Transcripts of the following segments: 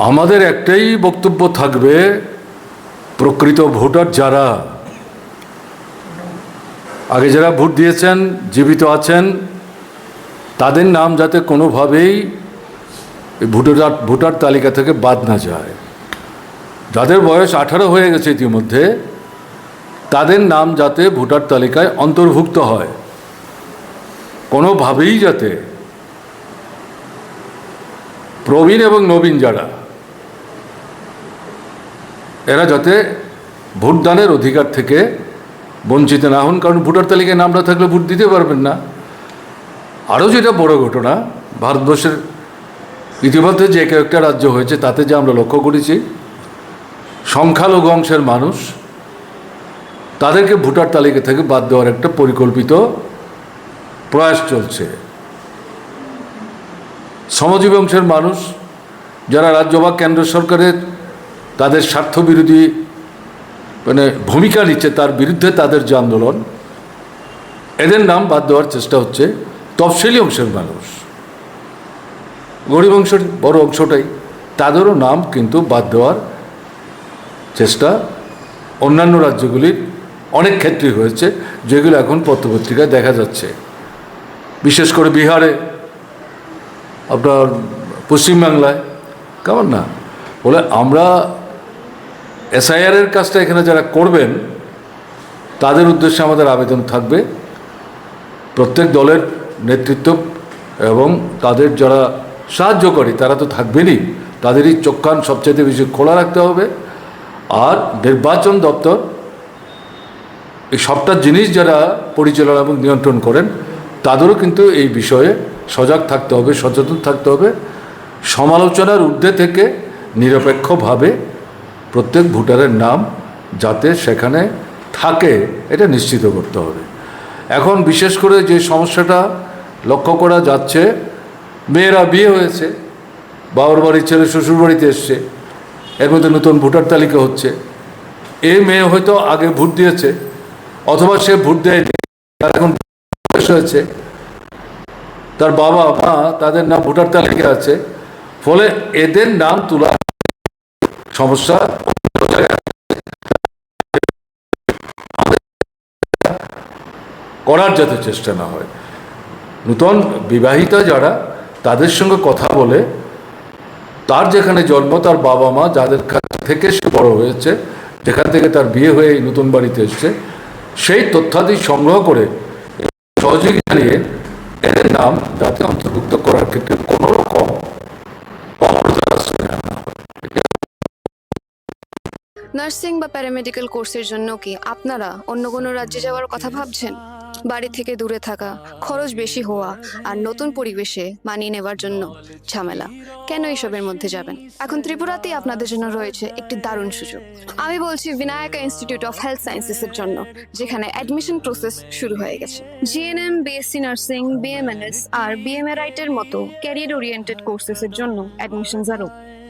আমাদের একটাই বক্তব্য থাকবে, প্রকৃত ভোটার যারা আগে যারা ভোট দিয়েছেন, জীবিত আছেন, তাদের নাম যাতে কোনোভাবেই ভোটার তালিকা থেকে বাদ না যায়। যাদের বয়স 18 হয়ে গেছে ইতিমধ্যে, তাদের নাম যাতে ভোটার তালিকায় অন্তর্ভুক্ত হয়, কোনোভাবেই যাতে প্রবীণ এবং নবীন যারা, এরা যাতে ভোটদানের অধিকার থেকে বঞ্চিত না হন। কারণ ভোটার তালিকায় নাম না থাকলে ভোট দিতে পারবেন না। আরও যেটা বড় ঘটনা, ভারতবর্ষের ইতিমধ্যে যে কয়েকটা রাজ্য হয়েছে তাতে যে আমরা লক্ষ্য করেছি, সংখ্যালঘু অংশের মানুষ, তাদেরকে ভোটার তালিকা থেকে বাদ দেওয়ার একটা পরিকল্পিত প্রয়াস চলছে। শ্রমজীবী অংশের মানুষ যারা রাজ্য বা কেন্দ্র সরকারের তাদের স্বার্থবিরোধী ভূমিকা নিচ্ছে, তার বিরুদ্ধে তাদের যে আন্দোলন, এদের নাম বাদ দেওয়ার চেষ্টা হচ্ছে। তফসিলি অংশের মানুষ, গরিব অংশের বড় অংশটাই, তাদেরও নাম কিন্তু বাদ দেওয়ার চেষ্টা অন্যান্য রাজ্যগুলির অনেক ক্ষেত্রেই হয়েছে, যেগুলো এখন পত্রপত্রিকায় দেখা যাচ্ছে। বিশেষ করে বিহারে, আপনার পশ্চিমবাংলায়, কেমন না বলে আমরা এসআইআরের কাজটা এখানে যারা করবেন তাদের উদ্দেশ্যে আমাদের আবেদন থাকবে, প্রত্যেক দলের নেতৃত্ব এবং তাদের যারা সাহায্যকারী তারা তো থাকবেনই, তাদেরই চোখ কান সবচেয়ে বেশি খোলা রাখতে হবে। আর নির্বাচন দপ্তর এই সবটা জিনিস যারা পরিচালনা এবং নিয়ন্ত্রণ করেন, তাদেরও কিন্তু এই বিষয়ে সজাগ থাকতে হবে, সচেতন থাকতে হবে। সমালোচনার ঊর্ধ্বে থেকে নিরপেক্ষভাবে প্রত্যেক ভোটারের নাম যাতে সেখানে থাকে, এটা নিশ্চিত করতে হবে। এখন বিশেষ করে যে সমস্যাটা লক্ষ্য করা যাচ্ছে, মেয়েরা বিয়ে হয়েছে, বাবার বাড়ির ছেলে শ্বশুর বাড়িতে এসছে, এর মধ্যে নতুন ভোটার তালিকা হচ্ছে। এই মেয়ে হয়তো আগে ভোট দিয়েছে, অথবা সে ভোট দেয়নি, তার এখন বয়স হয়েছে, তার বাবা মা তাদের নাম ভোটার তালিকা আছে, ফলে এদের নাম তোলা সমস্যা করার যাতে চেষ্টা না হয়। নূতন বিবাহিতা যারা, তাদের সঙ্গে কথা বলে, তার যেখানে জন্ম, তার বাবা মা যাদের কাছ থেকে সে বড় হয়েছে, যেখান থেকে তার বিয়ে হয়ে এই নতুন বাড়িতে এসছে, সেই তথ্যাদি সংগ্রহ করে সহযোগিতা নিয়ে এদের নাম যাতে অন্তর্ভুক্ত করার ক্ষেত্রে কোনো রকম নার্সিং বা প্যারামেডিক্যাল কোর্সের জন্য কি আপনারা অন্য কোনো রাজ্যে যাওয়ার কথা ভাবছেন? বাড়ি থেকে দূরে থাকা, খরচ বেশি হওয়া আর নতুন পরিবেশে মানিয়ে নেওয়ার জন্য ঝামেলা, কেন এইসবের মধ্যে যাবেন? এখন ত্রিপুরাতেই আপনাদের জন্য রয়েছে একটি দারুণ সুযোগ। আমি বলছি বিনায়কা ইনস্টিটিউট অফ হেলথ সায়েন্সেসের জন্য, যেখানে অ্যাডমিশন প্রসেস শুরু হয়ে গেছে। জিএনএম, বিএসসি নার্সিং, বিএমএনএস আর বিএমএ এর মতো ক্যারিয়ার ওরিয়েন্টেড কোর্সেসের জন্য অ্যাডমিশনস আরও।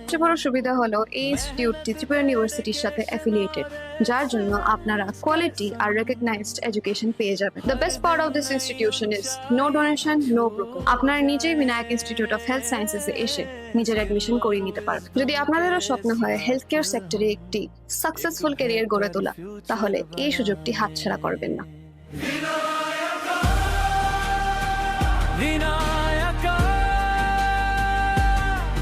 সবচেয়ে বড় সুবিধা হলো এই ইনস্টিটিউটটি ত্রিপুরা ইউনিভার্সিটির সাথে অ্যাফিলিয়েটেড, যার জন্য আপনারা কোয়ালিটি আর রেকগনাইজড এডুকেশন পেয়ে যাবেন। The best part of this institution is no donation, no broker. আপনারা নিজেই বিনায়ক ইনস্টিটিউট অফ হেলথ সায়েন্সেসে এসে নিজের অ্যাডমিশন করিয়ে নিতে পারবেন। যদি আপনাদেরও স্বপ্ন হয় হেলথ কেয়ার সেক্টরে একটি সাকসেসফুল ক্যারিয়ার গড়ে তোলা, তাহলে এই সুযোগটি হাতছাড়া করবেন না।